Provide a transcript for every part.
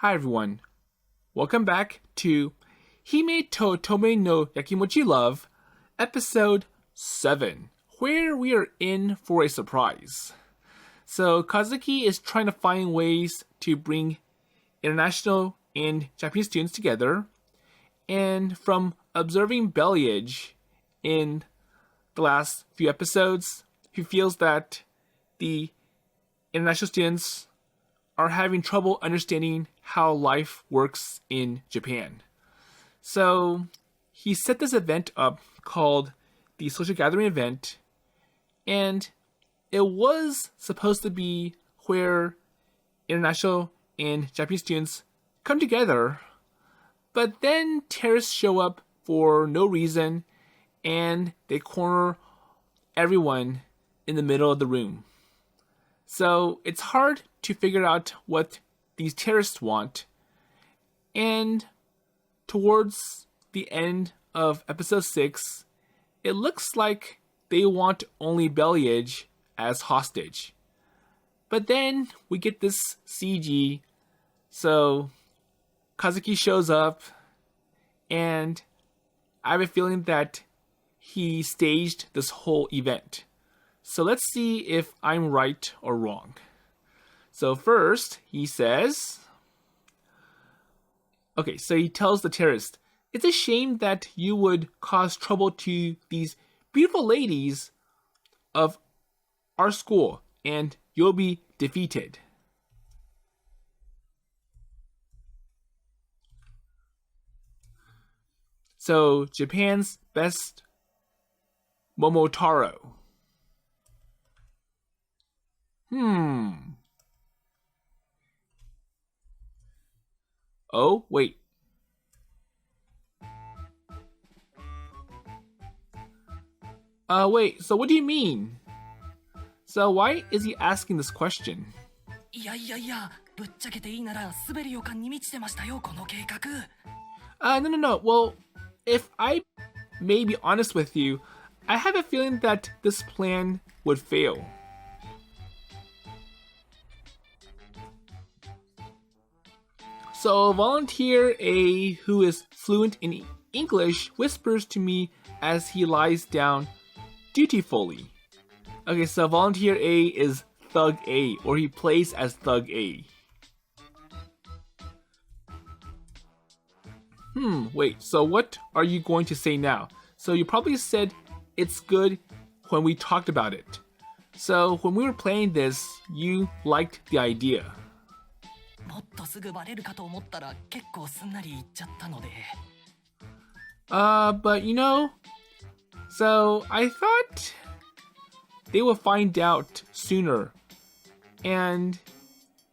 Hi everyone. Welcome back to Hime to Otome no Yakimochi LOVE, episode 7, where we are in for a surprise. So Kazuki is trying to find ways to bring international and Japanese students together, and from observing Belleage in the last few episodes, he feels that the international students are having trouble understanding how life works in Japan. So he set this event up called the Social Gathering Event, and it was supposed to be where international and Japanese students come together, but then terrorists show up for no reason and they corner everyone in the middle of the room. So it's hard to figure out what these terrorists want, and towards the end of episode 6, it looks like they want only Belleage as hostage. But then we get this CG, so Kazuki shows up, and I have a feeling that he staged this whole event. So let's see if I'm right or wrong. So first, he says... Okay, so he tells the terrorist, "It's a shame that you would cause trouble to these beautiful ladies of our school, and you'll be defeated." So, Japan's best Momotaro. Oh, wait. Wait, so what do you mean? So why is he asking this question? いやいやいや、ぶっちゃけていいなら滑る予感に満ちてましたよ、この計画。No. Well, if I may be honest with you, I have a feeling that this plan would fail. So volunteer A, who is fluent in English, whispers to me as he lies down dutifully. Okay, so volunteer A is Thug A, or he plays as Thug A. Wait, so what are you going to say now? So you probably said it's good when we talked about it. So when we were playing this, you liked the idea. もっとすぐバレるかと思ったら結構すんなり言っちゃったので。But you know, so I thought they would find out sooner, and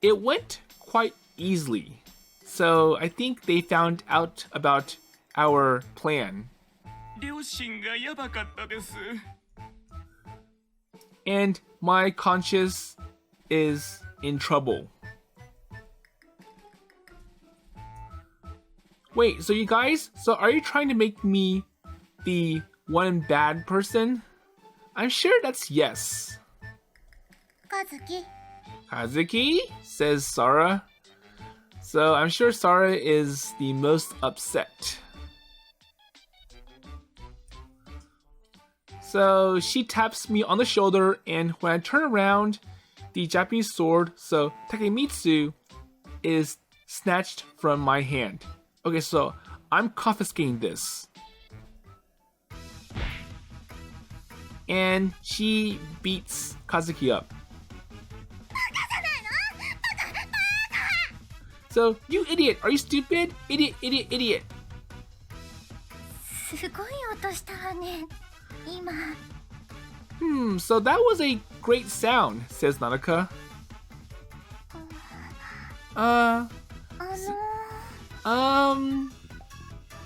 it went quite easily. So I think they found out about our plan. 両親がやばかったです。 And my conscience is in trouble. Wait, so you guys, so are you trying to make me the one bad person? I'm sure that's yes. Kazuki. Kazuki, says Sara. So I'm sure Sara is the most upset. So she taps me on the shoulder, and when I turn around, the Japanese sword, so Takemitsu, is snatched from my hand. Okay, so I'm confiscating this. And she beats Kazuki up. So, you idiot! Are you stupid? Idiot, idiot, idiot! すごい音したわね、今。So that was a great sound, says Nanoka.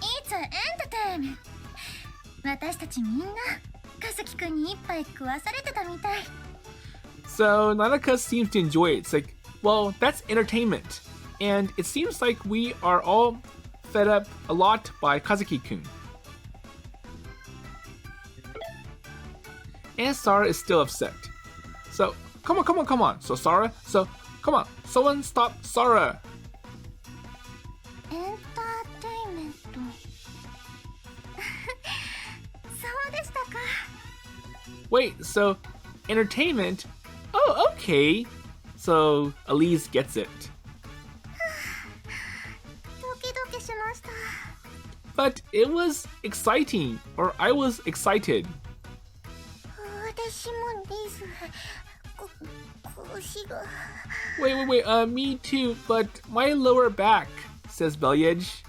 It's an entertainment. 私たちみんな、カズキくんに一杯食わされてたみたい。So Nanoka seems to enjoy it. It's like, well, that's entertainment. And it seems like we are all fed up a lot by Kazuki-kun. And Sara is still upset. So, come on. So Sara, come on, someone stop Sara. Wait, so entertainment? Oh, okay. So Alize gets it. ドキドキしました。 But it was exciting, or I was excited. 私もです。腰が。 Wait, me too, but my lower back, says Belleage.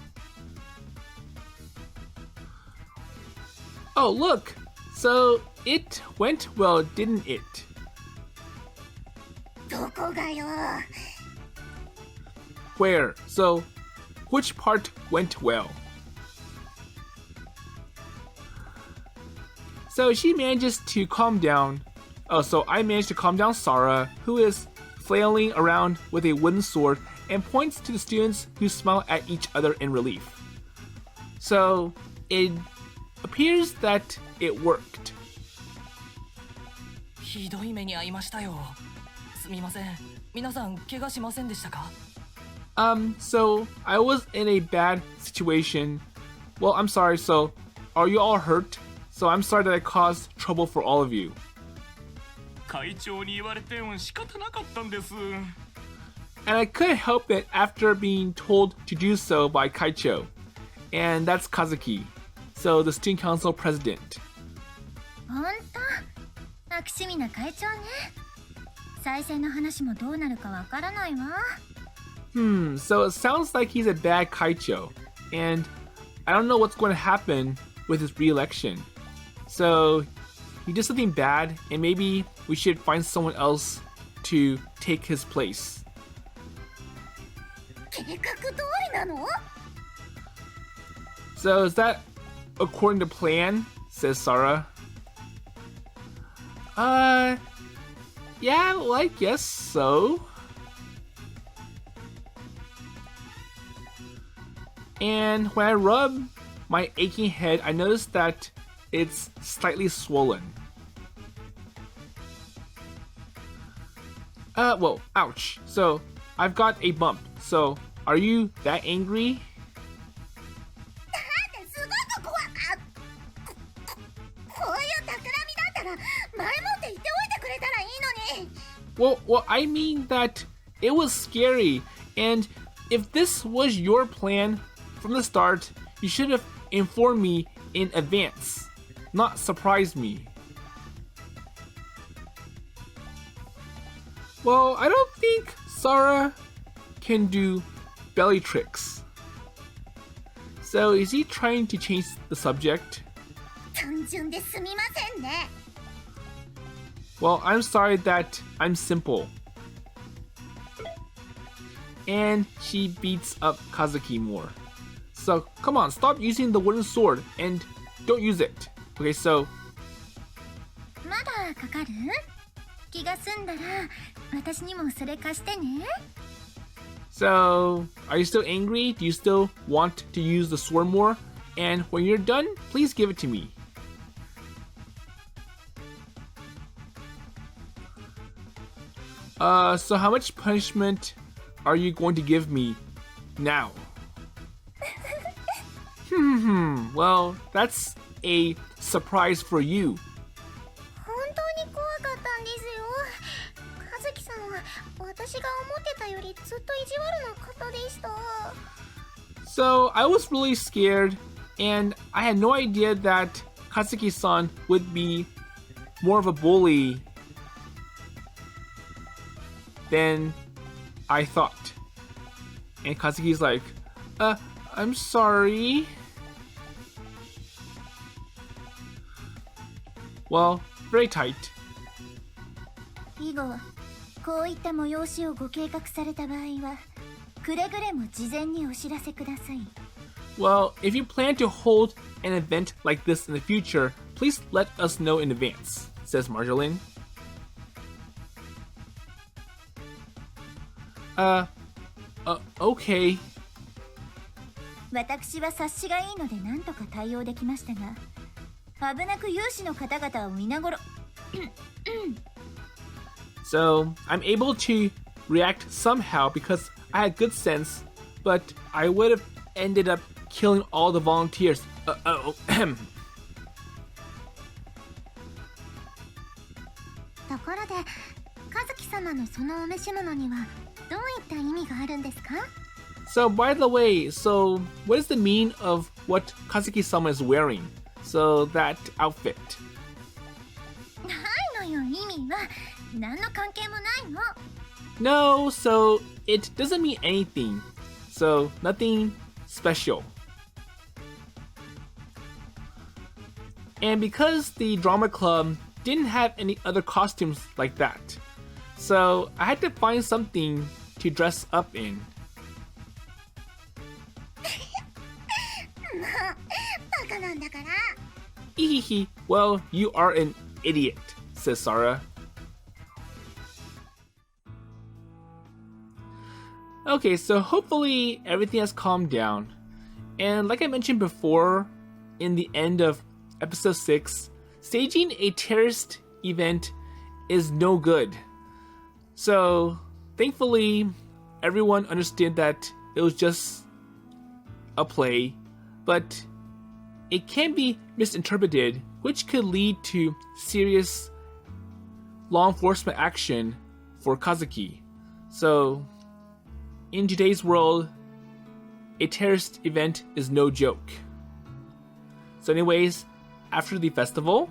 Oh, look! So it went well, didn't it? どこがよ。 Where? So, which part went well? So she manages to calm down. Oh, so I managed to calm down Sara, who is flailing around with a wooden sword and points to the students who smile at each other in relief. So it appears that it worked. ひどい目に遭いましたよ。すみません。皆さん怪我しませんでしたか？ So I was in a bad situation. Well, I'm sorry. So are you all hurt? So I'm sorry that I caused trouble for all of you. 会長に言われて仕方なかったんです。 And I couldn't help it after being told to do so by Kaicho. And that's Kazuki. So the student council president. ほんと悪趣味な会長ね。再選の話もどうなるかわからないわ。So it sounds like he's a bad Kaicho. And I don't know what's going to happen with his re-election. So he did something bad, and maybe we should find someone else to take his place. 計画通りなの？ So is that according to plan? Says Sara. Yeah, well, I guess so. And when I rub my aching head, I noticed that it's slightly swollen. Whoa, ouch. So, I've got a bump. So, are you that angry? だってすごく怖い。こういう企みだったら前もって言っておいてくれたらいいのに。 Well, I mean that it was scary. And if this was your plan from the start, you should have informed me in advance, not surprise me. Well, I don't think Sara can do belly tricks. So is he trying to change the subject? 単純ですみませんね。 Well, I'm sorry that I'm simple. And she beats up Kazuki more. So come on, stop using the wooden sword and don't use it. Okay, so まだかかる？気が済んだら私にもそれ貸してね。 So, are you still angry? Do you still want to use the sword more? And when you're done, please give it to me. So how much punishment are you going to give me now? Well, that's a surprise for you. 本当に怖かったんですよ。和樹さんは私が思ってたよりずっと意地悪な方でした。 So, I was really scared, and I had no idea that Kazuki-san would be more of a bully than I thought. And Kazuki's like, I'm sorry. Well, very tight. 以後こういった催しをご計画された場合はくれぐれも事前にお知らせください。 Well, if you plan to hold an event like this in the future, please let us know in advance, says Marjoline. Okay. 私は察しがいいので何とか対応できましたが、危なく有志の方々を皆殺。So, I'm able to react somehow because I had good sense, but I would have ended up killing all the volunteers. ところで、和樹様のそのお召し物にはどういった意味があるんですか？ So, by the way, what is the meaning of what Kazuki-sama is wearing? So, that outfit. ないのよ、意味は。何の関係もないの。No, so it doesn't mean anything. So, nothing special. And because the drama club didn't have any other costumes like that, so I had to find something to dress up in. バカなんだから。Hehehe, well, you are an idiot, says Sara. Okay, so hopefully everything has calmed down. And like I mentioned before, in the end of episode 6, staging a terrorist event is no good. So, thankfully, everyone understood that it was just a play, but it can be misinterpreted, which could lead to serious law enforcement action for Kazuki. So, in today's world, a terrorist event is no joke. So anyways, after the festival,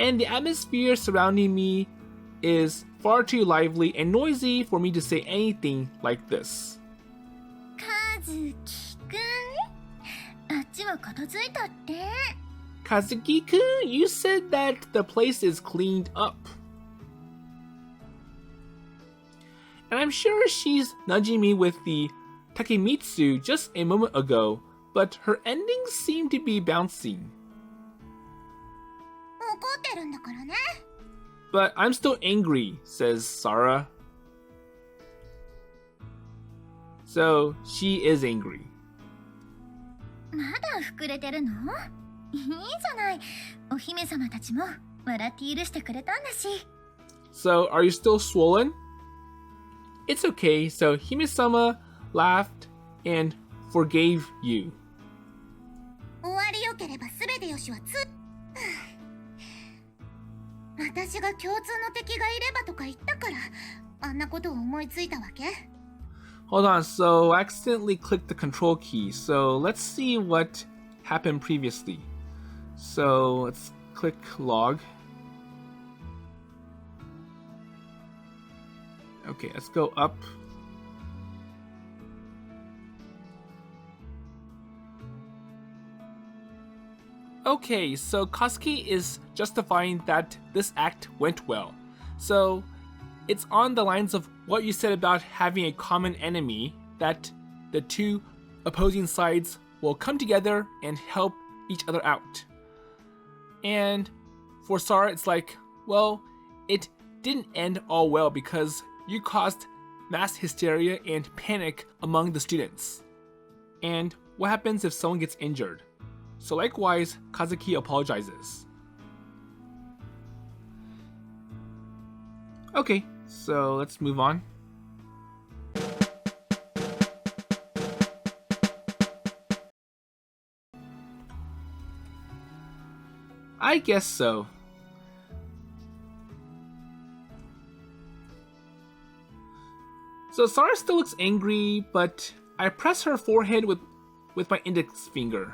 and the atmosphere surrounding me is far too lively and noisy for me to say anything like this. 和樹くん、あっちは片付いたって。Kazuki-kun, you said that the place is cleaned up. And I'm sure she's nudging me with the Takemitsu just a moment ago, but her endings seem to be bouncing. 怒ってるんだからね。But I'm still angry, says Sara. So, she is angry. まだ膨れてるの？いいじゃない。お姫様たちも笑って許してくれたんだし。So, are you still swollen? It's okay, so Hime-sama laughed and forgave you. 終わりよければ全てよしは私が共通の敵がいればとか言ったから、あんなことを思いついたわけ？ Hold on, so I accidentally clicked the control key, so let's see what happened previously. So, let's click log. Okay, let's go up. Okay, so Kazuki is justifying that this act went well. So, it's on the lines of what you said about having a common enemy, that the two opposing sides will come together and help each other out. And for Sara, it's like, well, it didn't end all well because you caused mass hysteria and panic among the students. And what happens if someone gets injured? So likewise, Kazuki apologizes. Okay, so let's move on. I guess so. So Sara still looks angry, but I press her forehead with my index finger.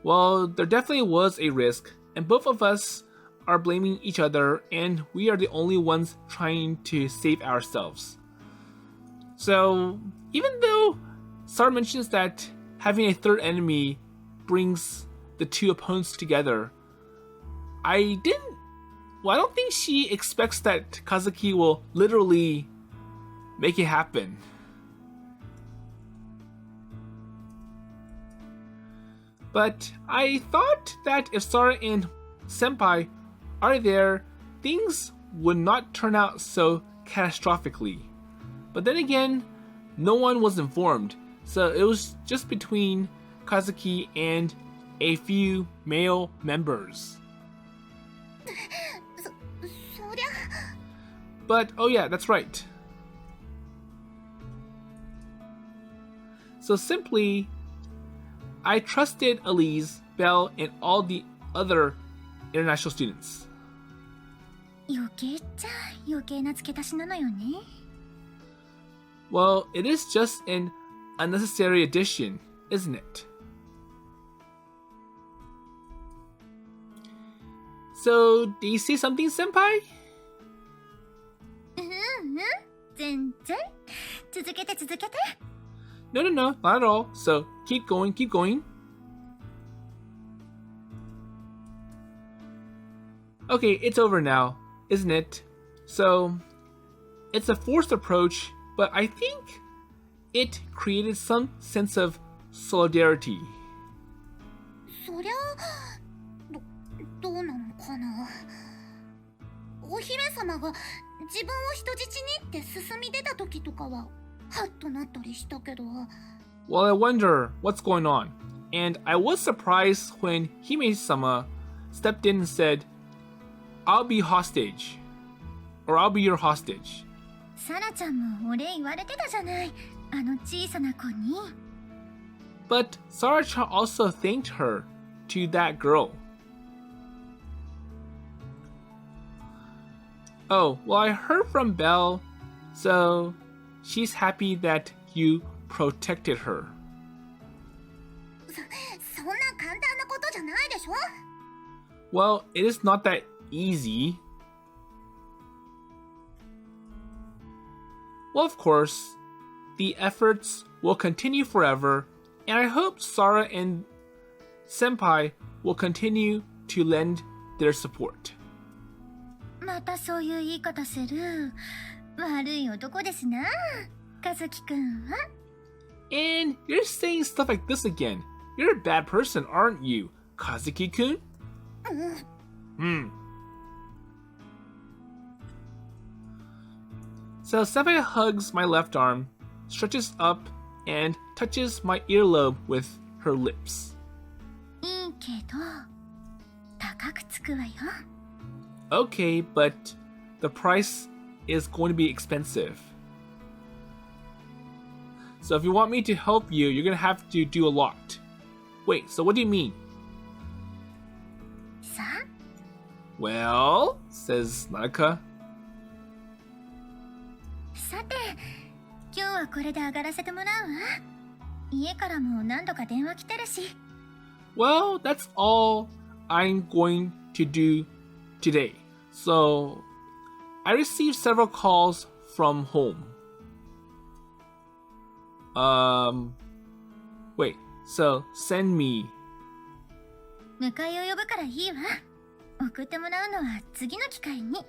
Well, there definitely was a risk, and both of us are blaming each other, and we are the only ones trying to save ourselves. So, even though Sara mentions that having a third enemy brings the two opponents together, I don't think she expects that Kazuki will literally make it happen. But I thought that if Sara and Senpai are there, things would not turn out so catastrophically. But then again, no one was informed, so it was just between Kazuki and a few male members. But, oh yeah, that's right. So simply, I trusted Alize, Belle, and all the other international students. 余計っちゃ余計な付け足しなのよね。 Well, it is just an unnecessary addition, isn't it? So, do you say something, senpai? 全然。続けて続けて。 No, not at all. So, keep going, keep going. Okay, it's over now, isn't it? So, it's a forced approach, but I think it created some sense of solidarity. そりゃどうなのかな。お姫様が自分を人質にって進み出た時とかはハッとなったりしたけど。 Well, I wonder what's going on. And I was surprised when Hime-sama stepped in and said, I'll be hostage. Or I'll be your hostage. サラちゃんもお礼言われてたじゃない。あの小さな子に。 But Sara-chan also thanked her to that girl. Oh, well, I heard from Belle, so she's happy that you protected her. そんな簡単なことじゃないでしょ。 Well, it is not that easy. Well, of course, the efforts will continue forever, and I hope Sara and Senpai will continue to lend their support. またそういう言い方する。悪い男ですな、和樹くんは。 And you're saying stuff like this again. You're a bad person, aren't you, Kazuki-kun? So Senpai hugs my left arm, stretches up, and touches my earlobe with her lips. いいけど、高くつくわよ。 Okay, but the price is going to be expensive. So if you want me to help you, you're going to have to do a lot. Wait, so what do you mean? さ Well, says Nanoka. さて、今日はこれで上がらせてもらうわ。家からも何度か電話来てるし。 Well, that's all I'm going to do today. So, I received several calls from home. Wait, so send me. 迎えを呼ぶからいいわ。送ってもらうのは次の機会に。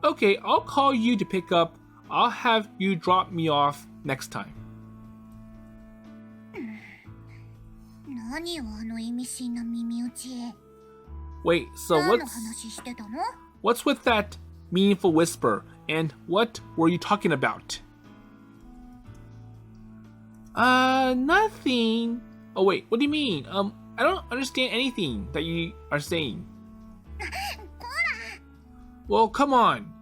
Okay, I'll call you to pick up. I'll have you drop me off next time. 何よあの意味深な耳打ち。 Wait, so 何の話してたの？ what's with that meaningful whisper? And what were you talking about? Nothing. Oh wait, what do you mean? I don't understand anything that you are saying. Well, come on.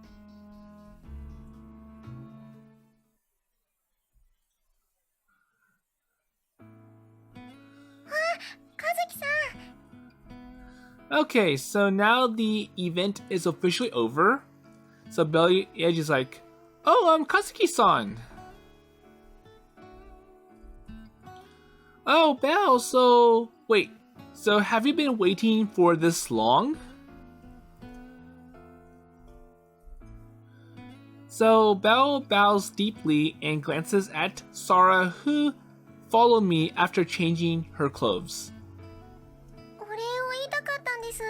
Okay, so now the event is officially over. So Belleage is like, oh, Kazuki-san. Oh, Belle, so... Wait, so have you been waiting for this long? So Belle bows deeply and glances at Sara, who followed me after changing her clothes. お礼を言いたかったんです。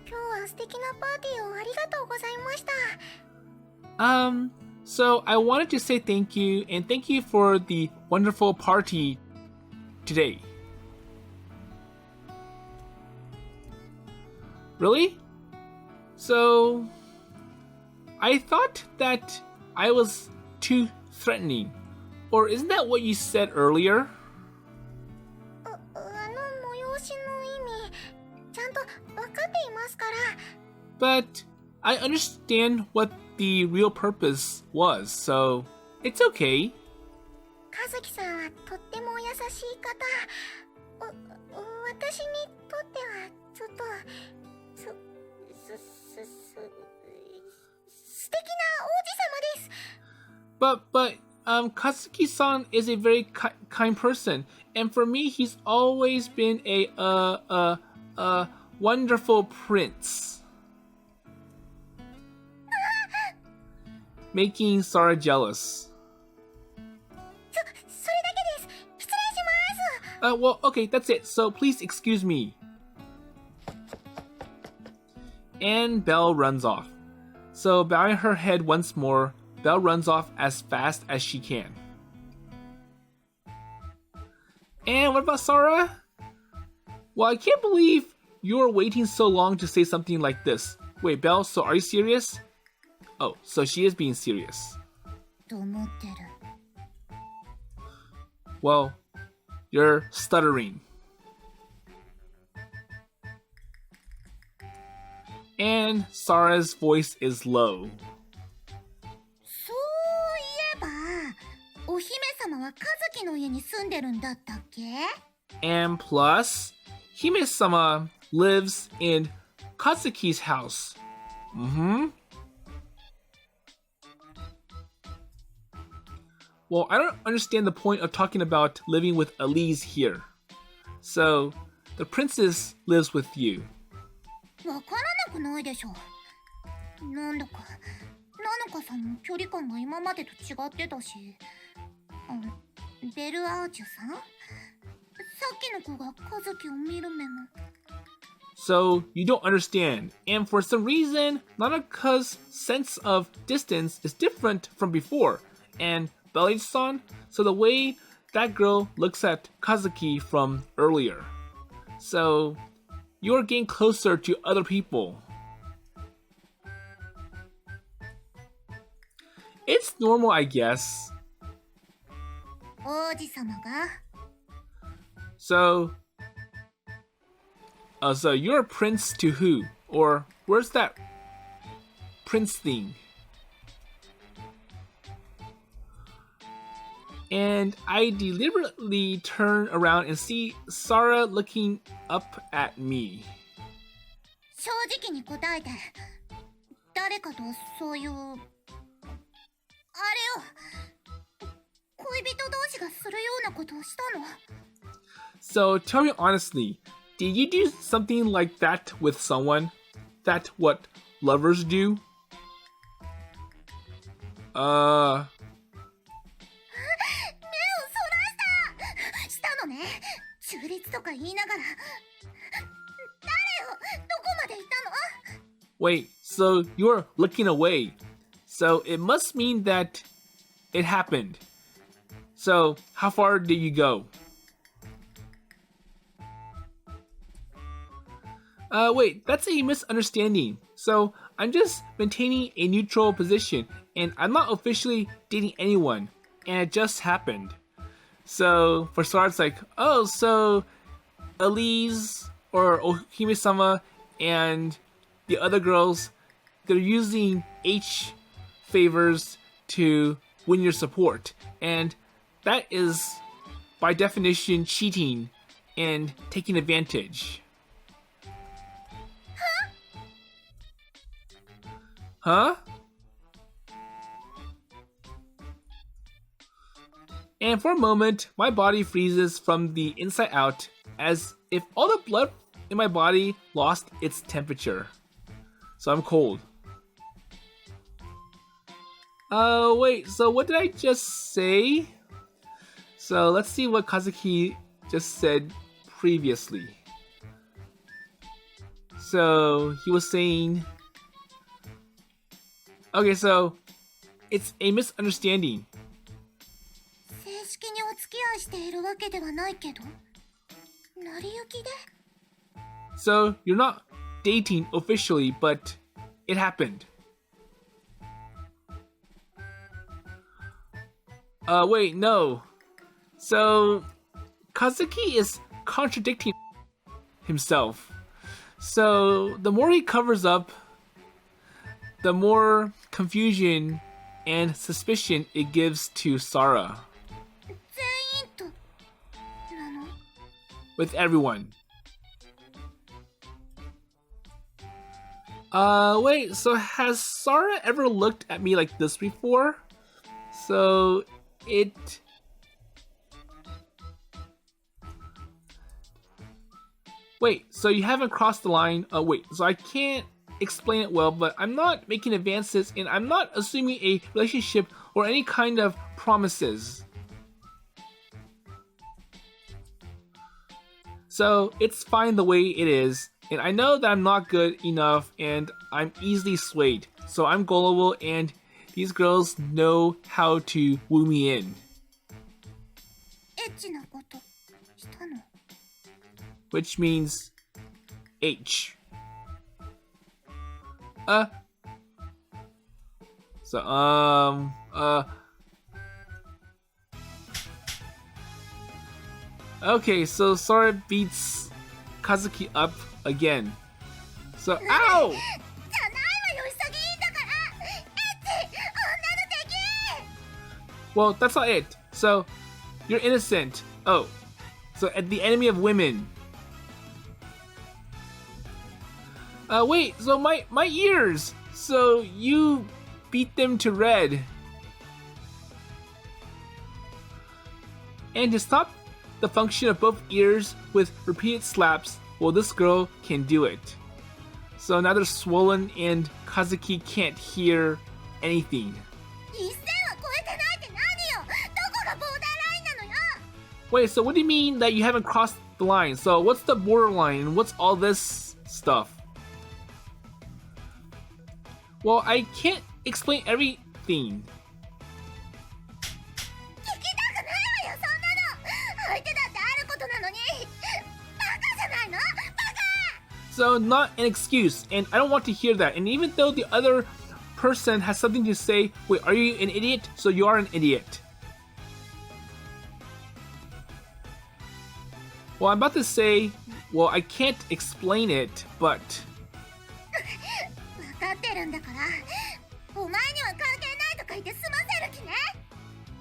今日は素敵なパーティーをありがとうございました。So I wanted to say thank you and thank you for the wonderful party today. Really? So I thought that I was too threatening. Or isn't that what you said earlier? あの催しの意味、ちゃんと分かっていますから。But I understand what the real purpose was, so it's okay. 和和樹さんはとっても優しい方。私にとってはちょっと素敵な王子様です。But Kazuki-san is a very kind person, and for me, he's always been a wonderful prince. Making Sara jealous. それだけです。失礼します。Well, okay, that's it. So please excuse me. And Belle runs off. So bowing her head once more, Belle runs off as fast as she can. And what about Sara? Well, I can't believe you're waiting so long to say something like this. Wait, Belle, so are you serious? Oh, so she is being serious. と思ってる。Well, you're stuttering. And Sara's voice is low. そういえば、お姫様は和樹の家に住んでるんだったっけ？ And plus, Hime-sama lives in Kazuki's house. Well, I don't understand the point of talking about living with Alize here. So, the princess lives with you. わからなくないでしょ。なんだか、ナノカさんの距離感が今までと違ってたし。ベルアーチュさん？さっきの子が和樹を見る目も。So, you don't understand. And for some reason, Nanoka's sense of distance is different from before. And Belleage-san, so the way that girl looks at Kazuki from earlier. So, you're getting closer to other people. It's normal, I guess. 王子様が？ So you're a prince to who? Or where's that prince thing? And I deliberately turn around and see Sara looking up at me. 正直に答えて。誰かとそういうあれを恋人同士がするようなことをしたの？ So tell me honestly, did you do something like that with someone? That what lovers do? 目をそらしたのね。中立とか言いながら。誰よ、どこまで行ったの？ Wait, so you're looking away. So it must mean that it happened. So how far did you go? Wait, that's a misunderstanding. So I'm just maintaining a neutral position and I'm not officially dating anyone. And it just happened. So for Sara, it's like, oh, so Alize or Ohime-sama and the other girls, they're using H favors to win your support. And that is, by definition, cheating and taking advantage. Huh? And for a moment, my body freezes from the inside out as if all the blood in my body lost its temperature. So I'm cold. Wait, so what did I just say? So let's see what Kazuki just said previously. So he was saying... Okay, so it's a misunderstanding. 正式にお付き合いしているわけではないけど、成り行きで？ So you're not dating officially, but it happened. Wait, no. So Kazuki is contradicting himself. So the more he covers up, the more confusion and suspicion it gives to Sara. 全 with everyone. Wait, so has Sara ever looked at me like this before? So, Wait, so you haven't crossed the line? Oh, wait, so I can't explain it well, but I'm not making advances and I'm not assuming a relationship or any kind of promises. So, it's fine the way it is, and I know that I'm not good enough and I'm easily swayed. So I'm gullible and these girls know how to woo me in. エッチなことしたの？ Which means H. Okay, so Sara beats Kazuki up again. So, ow! じゃないわよ、潔いんだから。エッチ、女の敵。 Well, that's not it. So, you're innocent. Oh, so the enemy of women. Wait, so my ears. So you beat them to red. And to stop the function of both ears with repeated slaps, well, this girl can do it. So now they're swollen and Kazuki can't hear anything. 一線は越えてないって何よ。どこがボーダーラインなのよ。 Wait, so what do you mean that you haven't crossed the line? So what's the borderline and what's all this stuff? Well, I can't explain everything. 聞きたくないわよ、そんなの。相手だってあることなのに。バカじゃないの？バカ！ So not an excuse, and I don't want to hear that. And even though the other person has something to say, wait, are you an idiot? So you are an idiot. Well, I'm about to say, well, I can't explain it, but... 分かってるんだから。お前には関係ないとか言って済ませる気ね。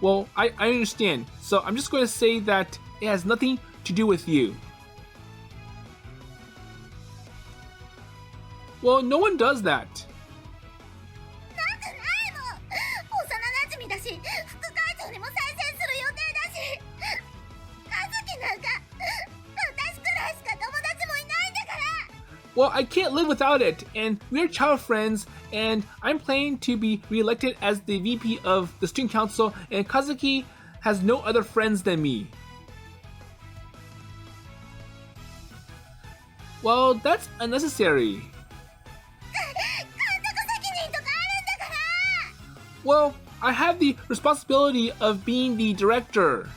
Well, I understand. So I'm just going to say that it has nothing to do with you. Well, no one does that. なんてないもん。幼馴染だし、副会長にも再選する予定だし。和樹なんか、私くらいしか友達もいないんだから。 Well, I can't live without it, and we're child friends, and I'm planning to be re-elected as the VP of the student council, and Kazuki has no other friends than me. Well, that's unnecessary. 監督責任とかあるんだから。 Well, I have the responsibility of being the director.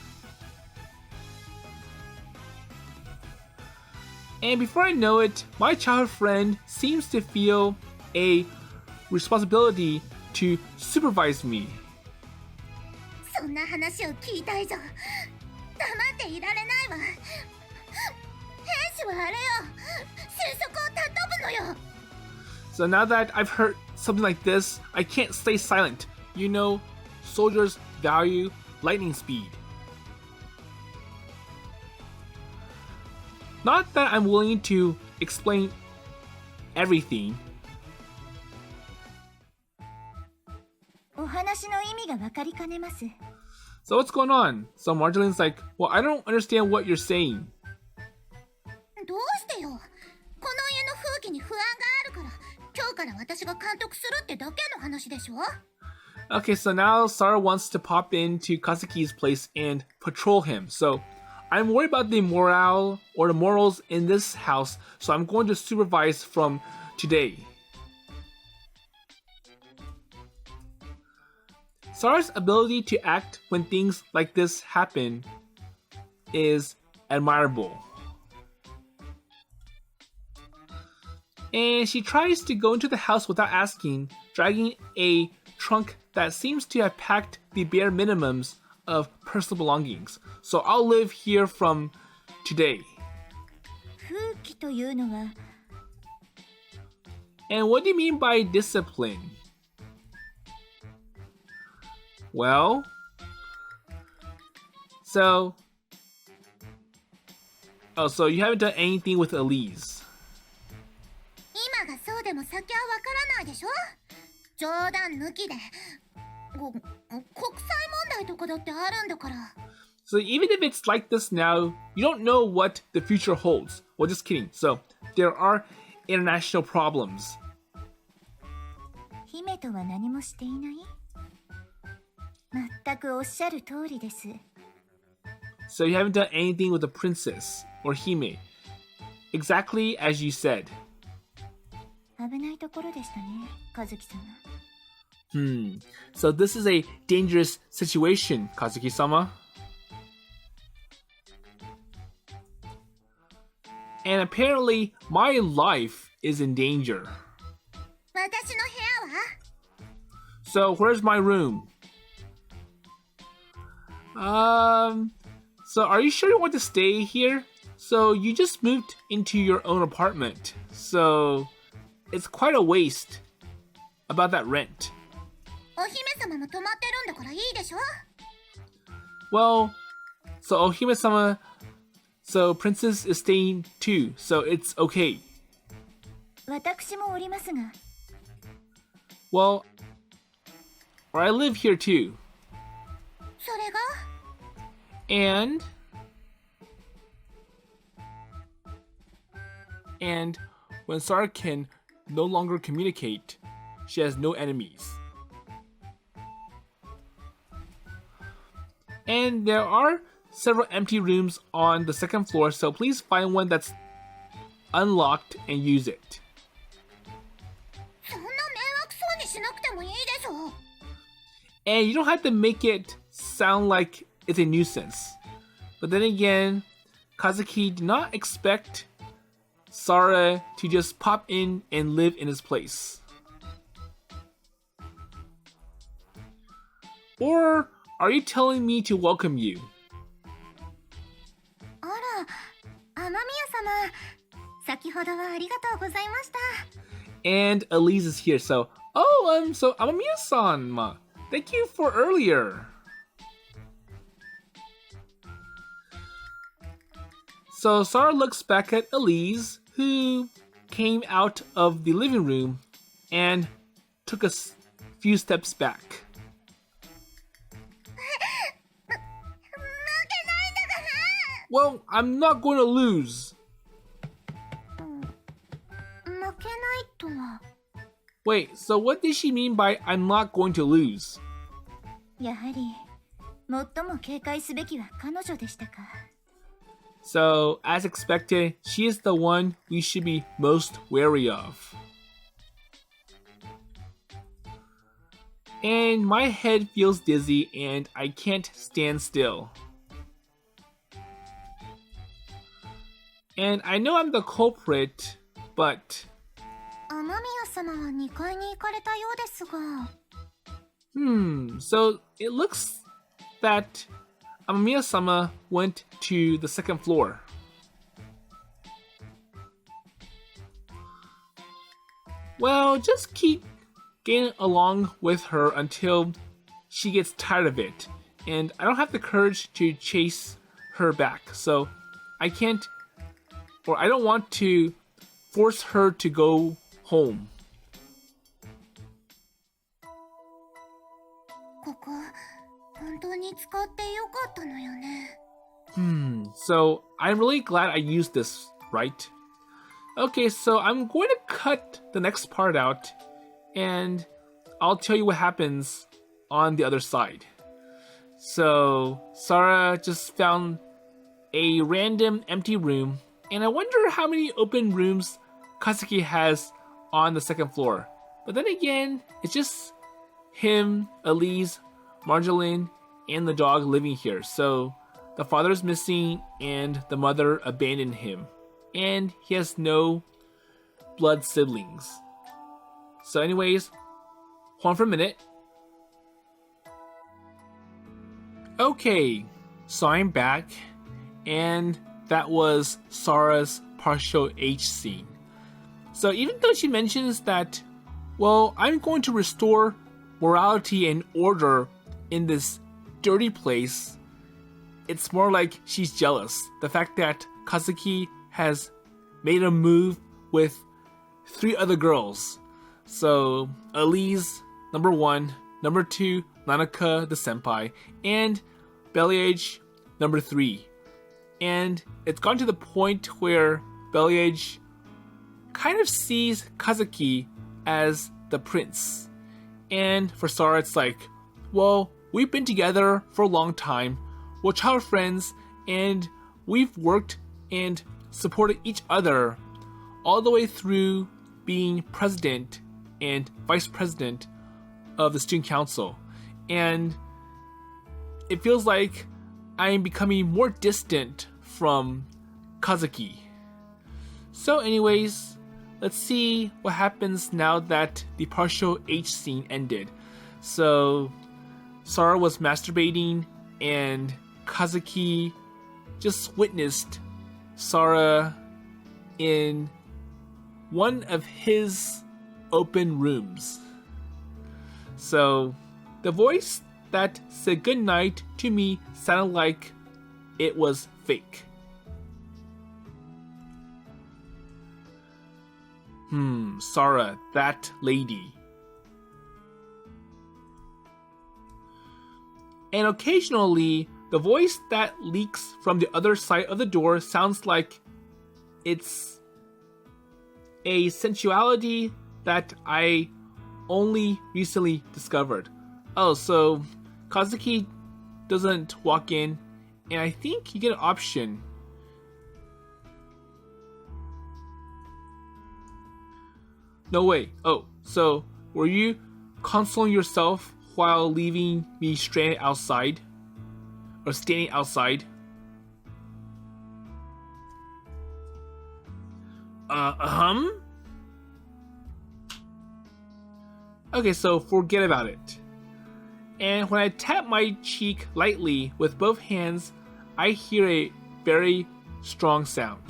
And before I know it, my childhood friend seems to feel a responsibility to supervise me. そんな話を聞いた以上、黙っていられないわ。兵士はあれよ、収束を尊ぶのよ。 So now that I've heard something like this, I can't stay silent. You know, soldiers value lightning speed. Not that I'm willing to explain everything. お話の意味が分かりかねます。 So what's going on? So Marjoline's like, well, I don't understand what you're saying. どうしてよ。この家の風紀に不安があるから、今日から私が監督するってだけの話でしょ。 Okay, so now Sara wants to pop into Kazuki's place and patrol him. So I'm worried about the morale or the morals in this house, so I'm going to supervise from today. Sara's ability to act when things like this happen is admirable. And she tries to go into the house without asking, dragging a trunk that seems to have packed the bare minimums of personal belongings. So I'll live here from today. 風紀というのは。 And what do you mean by discipline? Well, so Oh, so you haven't done anything with Alize. 今がそうでも先はわからないでしょ。冗談抜きで国際問題とかだってあるんだから。So even if it's like this now, you don't know what the future holds. Well, just kidding. So there are international problems. 姫とは何もしていない？全くおっしゃる通りです。So you haven't done anything with the princess or Hime. Exactly as you said. 危ないところでしたね、和樹様。So this is a dangerous situation, Kazuki-sama. And apparently, my life is in danger. 私の部屋は？ So where's my room? So are you sure you want to stay here? So you just moved into your own apartment. So it's quite a waste about that rent. お姫様も泊まってるんだからいいでしょ。 Well, so Ohime-sama, so Princess is staying too, so it's okay. 私もおりますが。 Well, or I live here too. それが？ And when Sara can no longer communicate, she has no enemies. And there are several empty rooms on the second floor, so please find one that's unlocked and use it. そんな迷惑そうにしなくてもいいでしょ。 And you don't have to make it sound like it's a nuisance. But then again, Kazuki did not expect Sara to just pop in and live in his place. Or are you telling me to welcome you? あら、雨宮様。先ほどはありがとうございました。 And Alize is here, so so Amamiya-san, thank you for earlier. So Sara looks back at Alize, who came out of the living room and took a few steps back. Well, I'm not going to lose. 負けないとは。 Wait, so what did she mean by I'm not going to lose? やはり、最も警戒すべきは彼女でしたか。 So, as expected, she is the one we should be most wary of. And my head feels dizzy and I can't stand still. And I know I'm the culprit, but... 雨宮様は2階に行かれたようですが。So it looks that Amamiya-sama went to the second floor. Well, just keep getting along with her until she gets tired of it. And I don't have the courage to chase her back, so I can't, or I don't want to force her to go home. ここ、本当に使ってよかったのよね。So I'm really glad I used this, right? Okay, so I'm going to cut the next part out and I'll tell you what happens on the other side. So Sara just found a random empty room and I wonder how many open rooms Kazuki has on the second floor. But then again, it's just him, Alize, Marjoline, and the dog living here. So the father's missing and the mother abandoned him. And he has no blood siblings. So anyways, hold on for a minute. Okay, so I'm back. And that was Sara's partial H scene. So even though she mentions that, well, I'm going to restore morality and order in this dirty place, it's more like she's jealous. The fact that Kazuki has made a move with 3 other girls. So, Alize, number 1, number 2, Nanoka, the senpai, and Belleage, number 3. And it's gone to the point where Belleage kind of sees Kazuki as the prince. And for Sara, it's like, well, we've been together for a long time, we're child friends, and we've worked and supported each other all the way through being president and vice president of the student council. And it feels like I am becoming more distant from Kazuki. So anyways, let's see what happens now that the partial H scene ended. So Sara was masturbating and Kazuki just witnessed Sara in one of his open rooms. So the voice that said goodnight to me sounded like it was fake. Sara, that lady. And occasionally, the voice that leaks from the other side of the door sounds like it's a sensuality that I only recently discovered. Oh, so Kazuki doesn't walk in, and I think you get an option. No way. Oh, so were you consoling yourself while leaving me stranded outside? Or standing outside? Okay, so forget about it. And when I tap my cheek lightly with both hands, I hear a very strong sound.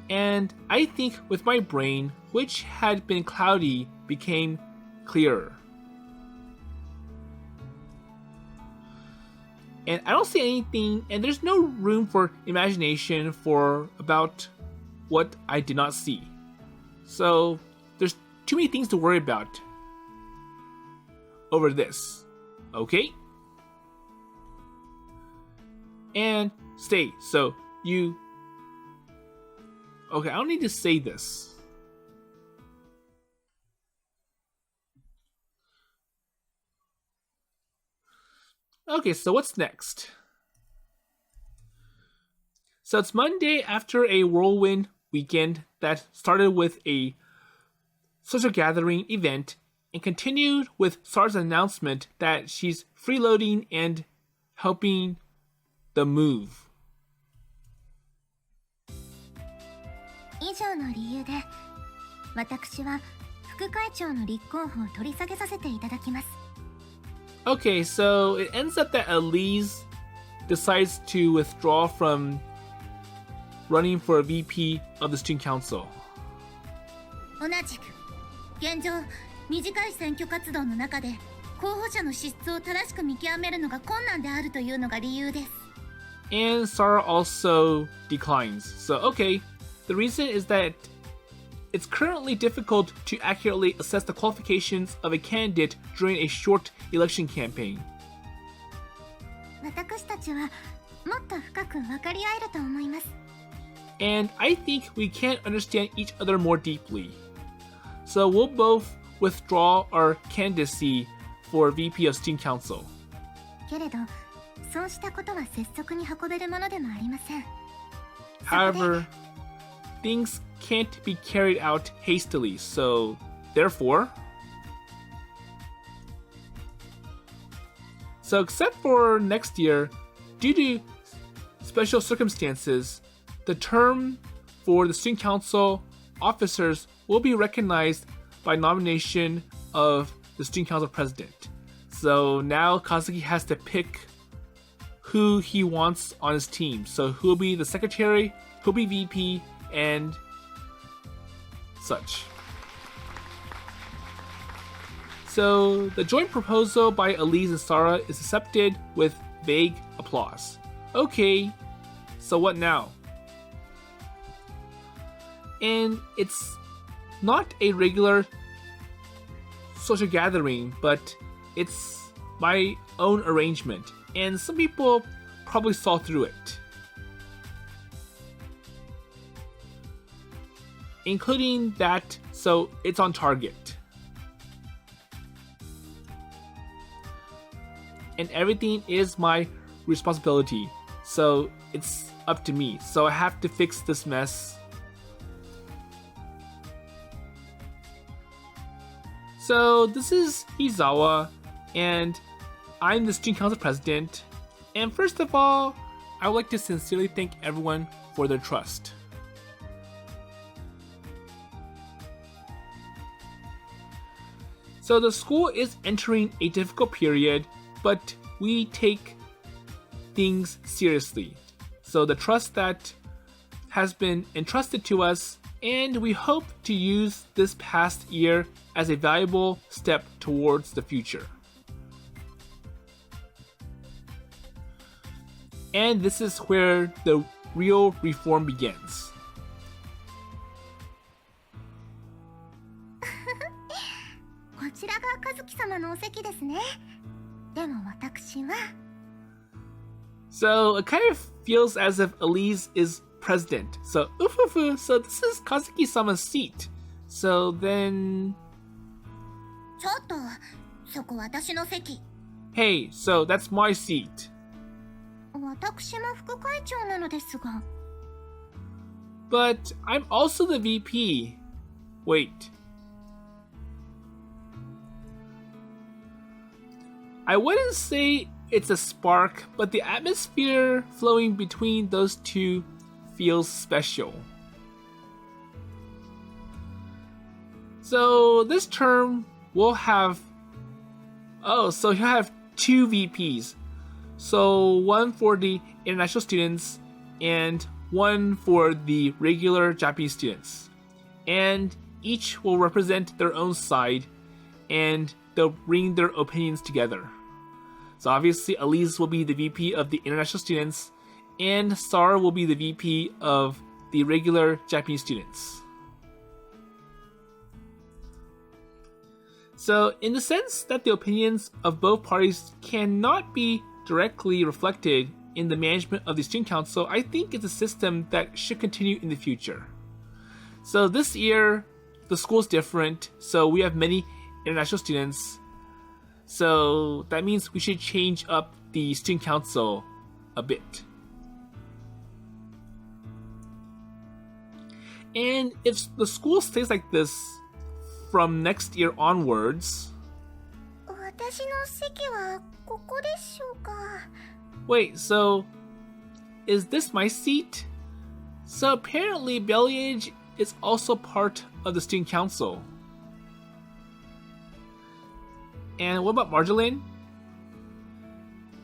And I think with my brain, which had been cloudy, became clearer. And I don't see anything, and there's no room for imagination for about what I did not see. So there's too many things to worry about over this. Okay? And stay. So you... Okay, I don't need to say this. Okay, so what's next? So it's Monday after a whirlwind weekend that started with a social gathering event and continued with Sara's announcement that she's freeloading and helping the move. 以上の理由で私は副会長の立候補を取り下げさせていただきます。 Okay, so it ends up that Alize decides to withdraw from running for a VP of the student council. 同じく現状短い選挙活動の中で候補者の資質を正しく見極めるのが困難であるというのが理由です。 And Sara also declines. So, okay, the reason is that it's currently difficult to accurately assess the qualifications of a candidate during a short election campaign. 私たちはもっと深く分かり合えると思います。 And I think we can understand each other more deeply. So we'll both withdraw our candidacy for VP of Student Council. けれど、そうしたことは拙速に運べるものでもありません。 However, things can't be carried out hastily, so therefore... So except for next year, due to special circumstances, the term for the Student Council officers will be recognized by nomination of the Student Council President. So now Kazuki has to pick who he wants on his team. So who will be the secretary, who will be VP, and such. So the joint proposal by Alize and Sara is accepted with vague applause. Okay, so what now? And it's not a regular social gathering, but it's my own arrangement, and some people probably saw through it. Including that, so it's on target. And everything is my responsibility, so it's up to me. So I have to fix this mess. So this is Izawa, and I'm the student council president. And first of all, I would like to sincerely thank everyone for their trust. So the school is entering a difficult period, but we take things seriously. So the trust that has been entrusted to us, and we hope to use this past year as a valuable step towards the future. And this is where the real reform begins. こちらが和樹様のお席ですね。でも私は。So it kind of feels as if Alize is president. So so this is Kazuki-sama's seat. So then. ちょっと、そこ私の席。Hey, so that's my seat. 私も副会長なのですが。But I'm also the VP. Wait. I wouldn't say it's a spark, but the atmosphere flowing between those two feels special. So this term we'll have. Oh, so you have two VPs. So one for the international students and one for the regular Japanese students. And each will represent their own side and they'll bring their opinions together. So obviously Alize will be the VP of the international students and Sara will be the VP of the regular Japanese students. So in the sense that the opinions of both parties cannot be directly reflected in the management of the student council, I think it's a system that should continue in the future. So this year, the school's different, so we have many international students. So that means we should change up the student council a bit. And if the school stays like this from next year onwards... 私の席はここでしょうか? Wait, so is this my seat? So apparently Belleage is also part of the student council. And what about Marjoline?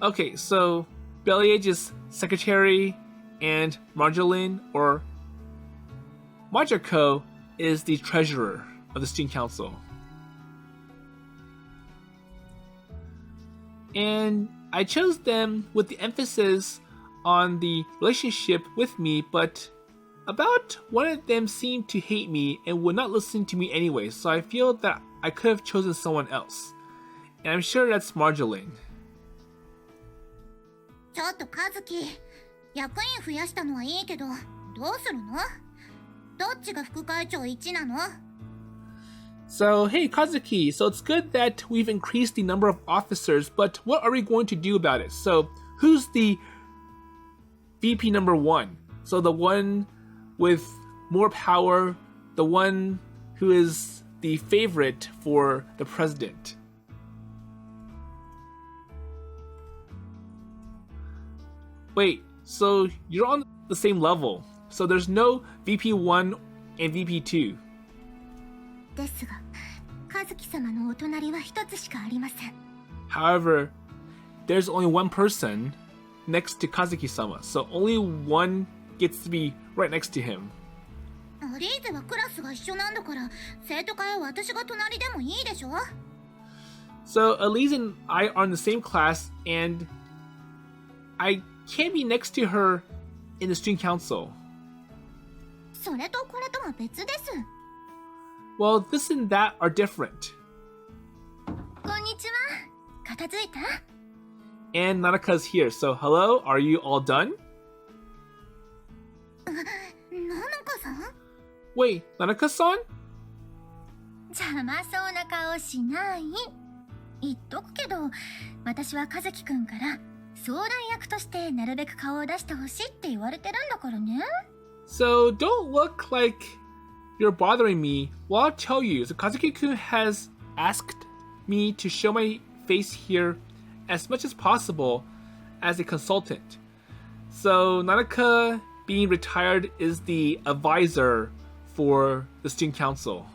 Okay, so Belleage is secretary and Marjoline or Majako is the treasurer of the student council. And I chose them with the emphasis on the relationship with me, but about one of them seemed to hate me and would not listen to me anyway, so I feel that I could have chosen someone else. And I'm sure that's Marjoline. ちょっと和樹、役員増やしたのはいいけど、どうするの？どっちが副会長1なの？ So, hey Kazuki, so it's good that we've increased the number of officers, but what are we going to do about it? So, who's the VP number 1? So the one with more power, the one who is the favorite for the president. Wait, so you're on the same level. So there's no VP1 and VP2. ですが、和樹様のお隣は一つしかありません。 However, there's only one person next to Kazuki-sama, so only one gets to be right next to him. アリーゼはクラスが一緒なんだから、生徒会は私が隣でもいいでしょ? So Alize and I are in the same class, and I can't be next to her in the student council. それとこれとは別です。 Well, this and that are different. こんにちは。片付いた？ And Nanoka's here, so hello, are you all done? なのかさん？ Wait, Nanoka-san? 邪魔そうな顔しない。言っとくけど、私は和樹くんから相談役としてなるべく顔を出してほしいって言われてるんだからね。So don't look like you're bothering me. Well, I'll tell you. So Kazuki-kun has asked me to show my face here as much as possible as a consultant. So Nanoka being retired is the advisor for the student council.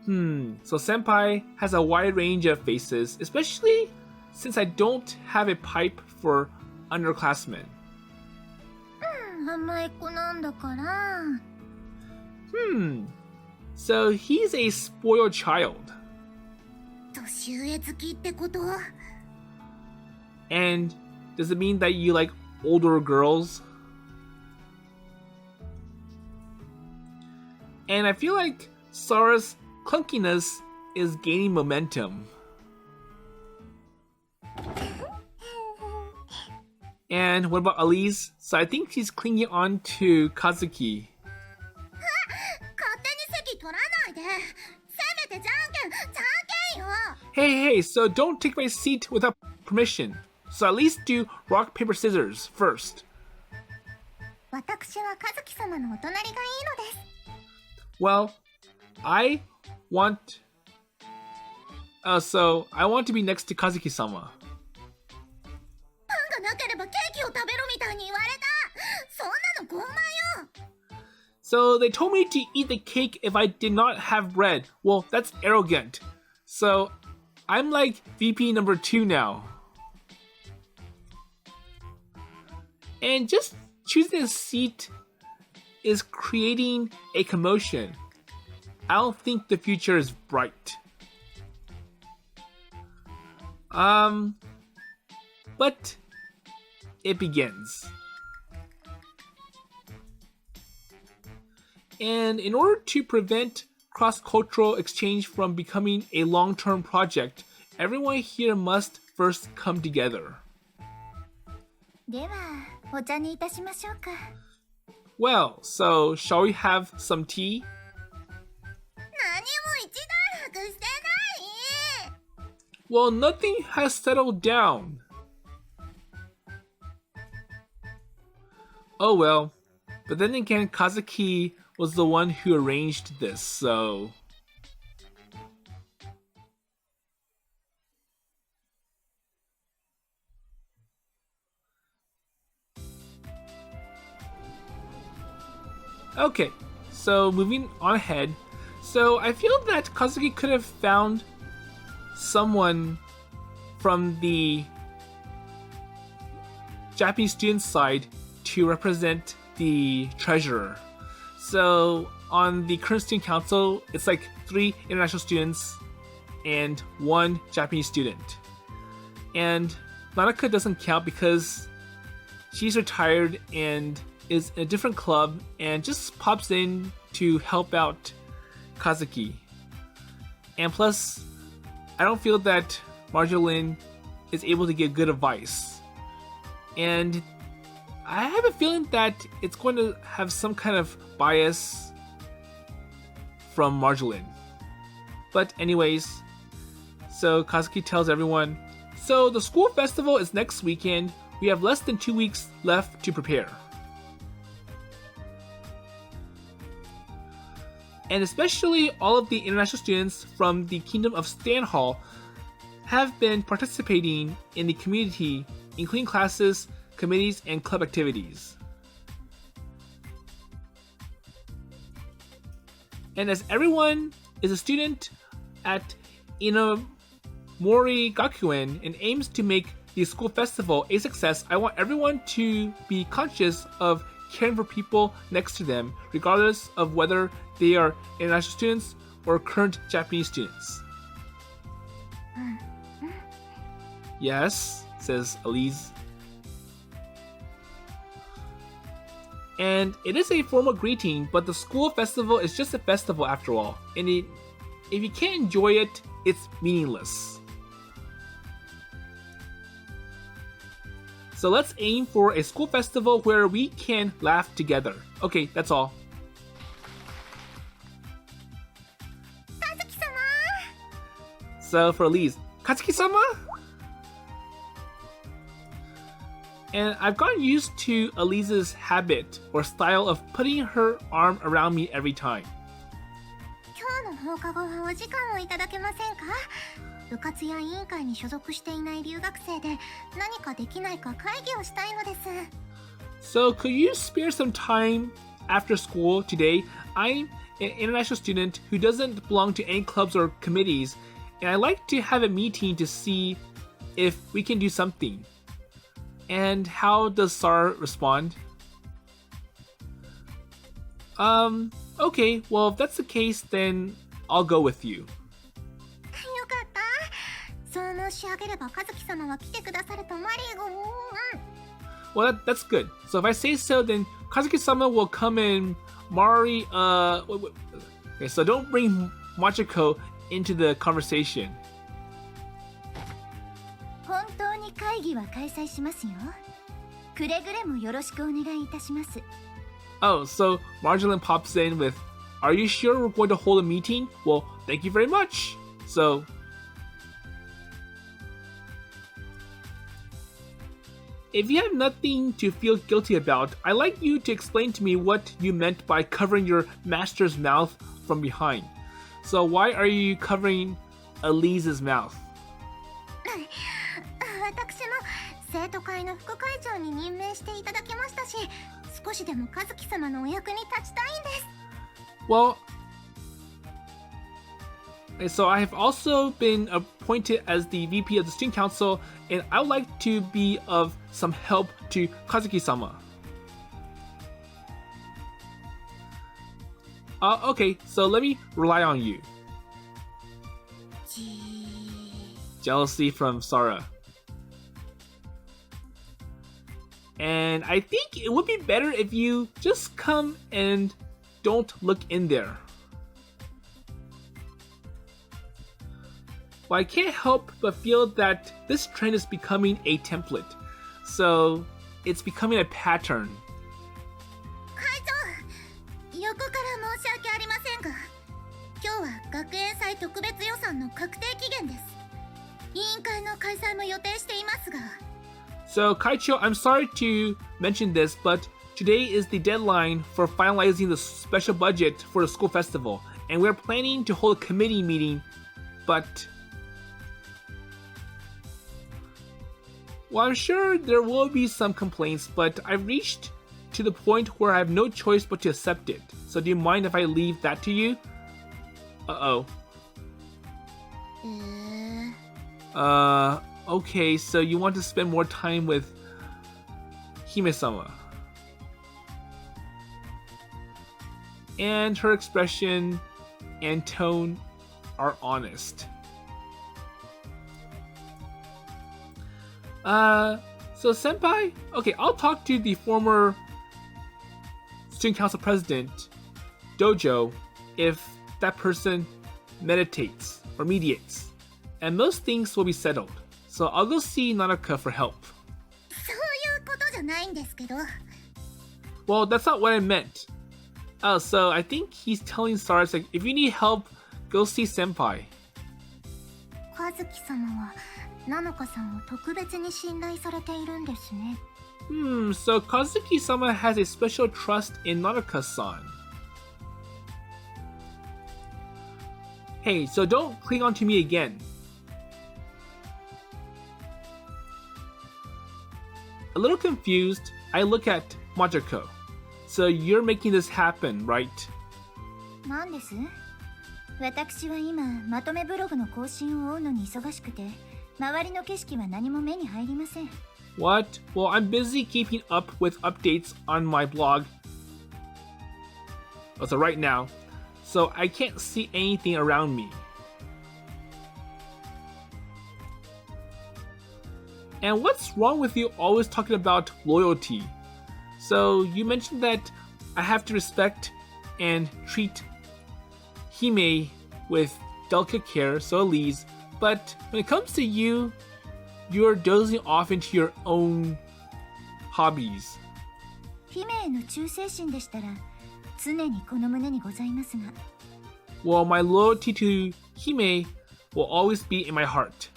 So Senpai has a wide range of faces, especially since I don't have a pipe for underclassmen. 甘い子なんだから。So he's a spoiled child. 年上好きってこと？ And does it mean that you like older girls? And I feel like Sara's clunkiness is gaining momentum. And what about Alize? So I think she's clinging on to Kazuki. 勝手に席取らないで。せめてじゃんけんよ。 Hey, so don't take my seat without permission. So at least do rock, paper, scissors first. 私は和樹様のお隣がいいのです。 Well, I want to be next to Kazuki-sama. パンがなければケーキを食べろみたいに言われた。そんなの傲慢よ。 So they told me to eat the cake if I did not have bread. Well, that's arrogant. So I'm like VP number 2 now. And just choosing a seat is creating a commotion. I don't think the future is bright. But it begins. And in order to prevent cross-cultural exchange from becoming a long-term project, everyone here must first come together. では、お茶にいたしましょうか。 Well, so shall we have some tea? 何も一段落してない。 Well, nothing has settled down. Oh well. But then again, Kazuki was the one who arranged this, so... Okay, so moving on ahead. So I feel that Kazuki could have found someone from the Japanese student side to represent the treasurer. So on the current student council, it's like 3 international students and 1 Japanese student. And Nanoka doesn't count because she's retired and is in a different club and just pops in to help out Kazuki. And plus, I don't feel that Marjoline is able to give good advice. And I have a feeling that it's going to have some kind of bias from Marjoline. But anyways, so Kazuki tells everyone, so the school festival is next weekend. We have less than 2 weeks left to prepare. And especially all of the international students from the Kingdom of Stanhall have been participating in the community, including classes, committees, and club activities. And as everyone is a student at Inomori Gakuen and aims to make the school festival a success, I want everyone to be conscious of caring for people next to them, regardless of whether they are international students or current Japanese students? Yes, says Alize. And it is a formal greeting, but the school festival is just a festival after all, and if you can't enjoy it, it's meaningless. So let's aim for a school festival where we can laugh together. Okay, that's all. So for Alize, Kazuki-sama? And I've gotten used to Alize's habit or style of putting her arm around me every time. 今日の放課後はお時間をいただけませんか？部活や委員会に所属していない留学生で何かできないか会議をしたいのです。So could you spare some time after school today? I'm an international student who doesn't belong to any clubs or committees, and I like to have a meeting to see if we can do something. And how does Sara respond? Okay, well if that's the case, then I'll go with you. よかった。そう申し上げれば和樹様は来てくださるとマリーが。Well, that's good. So if I say so, then Kazuki-sama will come and Mari, okay, so don't bring Machiko into the conversation. 本当に会議は開催しますよ。くれぐれもよろしくお願いいたします。Oh, so Marjoline pops in with, "Are you sure we're going to hold a meeting? Well, thank you very much." So, if you have nothing to feel guilty about, I'd like you to explain to me what you meant by covering your master's mouth from behind. So why are you covering Alize's mouth? 私も生徒会の副会長に任命していただきましたし、少しでも和樹様のお役に立ちたいんです。Well, so I have also been appointed as the VP of the Student Council, and I would like to be of some help to Kazuki-sama. Okay, so let me rely on you. Jealousy from Sara. And I think it would be better if you just come and don't look in there. Well, I can't help but feel that this trend is becoming a template. So it's becoming a pattern. 会長、横から申し訳ありませんが、今日は学園祭特別予算の確定期限です。委員会の開催も予定していますが。So Kaicho, I'm sorry to mention this, but today is the deadline for finalizing the special budget for the school festival, and we're planning to hold a committee meeting, but... Well, I'm sure there will be some complaints, but I've reached to the point where I have no choice but to accept it. So do you mind if I leave that to you? Uh-oh. Okay, so you want to spend more time with Hime-sama. And her expression and tone are honest. So senpai, okay, I'll talk to the former student council president, Dojo, if that person meditates or mediates, and most things will be settled. So I'll go see Nanoka for help. そういうことじゃないんですけど。Well, that's not what I meant. Oh, so I think he's telling Sara, like, if you need help, go see senpai. 和樹様はナノカさんを特別に信頼されているんですね。So Kazuki-sama has a special trust in Nanoka-san. Hey, so don't cling on to me again. A little confused, I look at Majiko. So you're making this happen, right? なんです？私は今まとめブログの更新を追うのに忙しくて、周りの景色は何も目に入りません。What? Well, I'm busy keeping up with updates on my blog. Oh, so right now. so I can't see anything around me. And what's wrong with you always talking about loyalty? So you mentioned that I have to respect and treat Hime with delicate care, so Alize, but when it comes to you, you're dozing off into your own hobbies. 姫への忠誠心でしたら常にこの胸にございますが。Well, my loyalty to Hime will always be in my heart.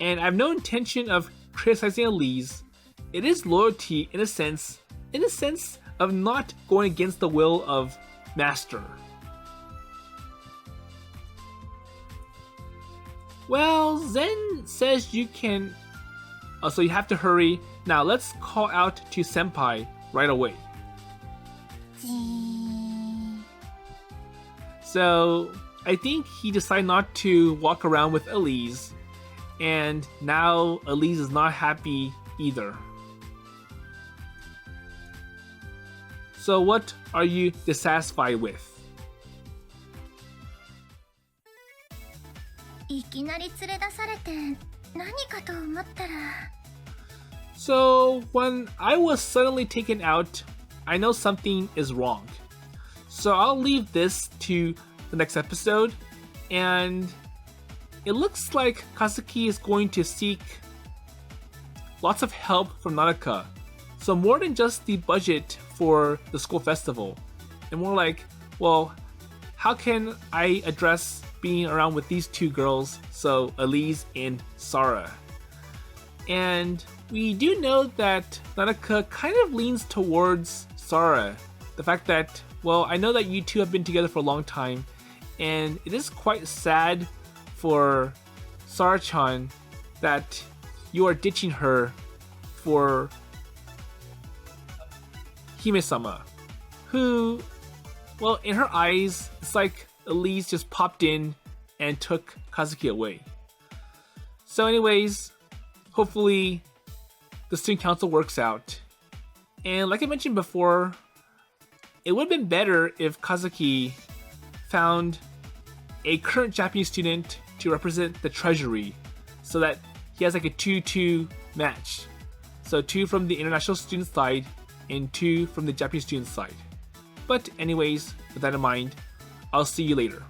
And I have no intention of criticizing Alize. It is loyalty in a sense of not going against the will of Master. Well, Zen says you can... Oh, so you have to hurry. Now let's call out to Senpai right away. So I think he decided not to walk around with Alize. And now Alize is not happy either. So what are you dissatisfied with? いきなり連れ出されて何かと思ったら。 So when I was suddenly taken out, I know something is wrong. So I'll leave this to the next episode, and it looks like Kazuki is going to seek lots of help from Nanoka. So more than just the budget for the school festival, and more like, well, how can I address being around with these two girls, so Alize and Sara? And we do know that Nanoka kind of leans towards Sara. The fact that, well, I know that you two have been together for a long time, and it is quite sad for Sara-chan that you are ditching her for Hime-sama, who, well, in her eyes, it's like Alize just popped in and took Kazuki away. So anyways, hopefully the student council works out. And like I mentioned before, it would have been better if Kazuki found a current Japanese student to represent the treasury, so that he has like a 2-2 match. So 2 from the international student side and 2 from the Japanese student side. But anyways, with that in mind, I'll see you later.